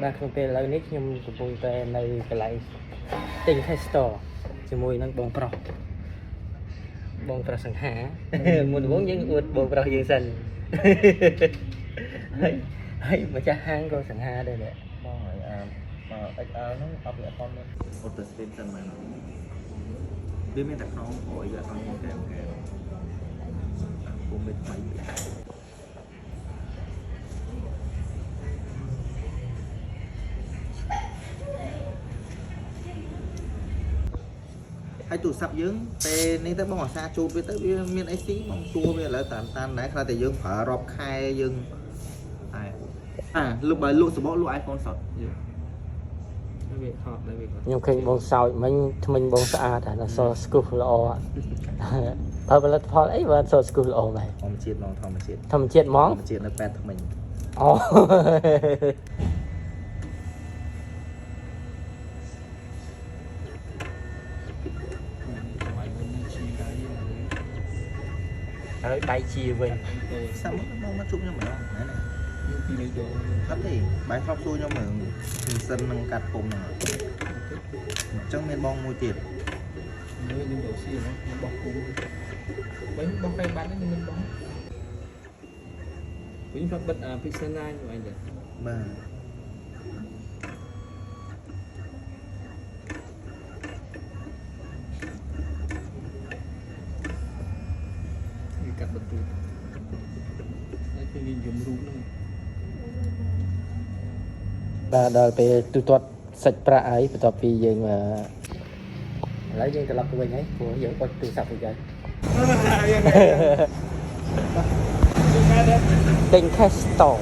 បាទក្នុងពេលឥឡូវនេះខ្ញុំកំពុងតែនៅកន្លែងទិញ Castor ជាមួយនឹងបងប្រុសសង្ហាមុនដំបូងយើងអួតបងប្រុសយើងសិនហើយម្ចាស់ហាងក៏សង្ហាដែរនេះបងហើយXR ហ្នឹងអត់វាអត់មានអូតូស្ទីនសិនមកវាមានតែក្នុងអូយវាអត់មានកែពុំមានថ្មីហើយទូរស័ព្ទយើងពេលនេះទៅបងអាសាជួបវាទៅវាមានអីស៊ីបងជួវាឥឡូវតាមដែរខ្លះតែយើងប្រើរាប់ខែយើងលុបបើលក់សបកលក់ iPhone សតយើងវាថតដែរវាខ្ញុំឃើញបងសោចមិញថ្មិញបងស្អាតតែសស្គូសល្អបើផលិតផលអីបើសស្គូសល្អដែរធម្មជាតិហ្មងធម្មជាតិហ្មងនៅប៉ែតថ្មិញអូហើយដៃជាវិញសាប់មកជួបខ្ញុំម្ដងណាពីលើចូលអត់ទេបាយធ្លាប់សួរខ្ញុំមើលសិននឹងកាត់ពុំហ្នឹងអញ្ចឹងមានបងមួយទៀតខ្ញុំទៅស៊ីហ្នឹងបោះពុំវិញបោះពេលបាត់ហ្នឹងមានបងវិញគាត់បិទPixel 9អីដែរបាទកាត់បន្ទូហើយគឺយើងយំរូបហ្នឹងបាទដល់ពេលទូទាត់សាច់ប្រាក់ហើយបន្ទាប់ពីយើងឥឡូវយើងត្រឡប់ទៅវិញហើយព្រោះយើងអត់ទូរស័ព្ទទៅજાયទិញ Castor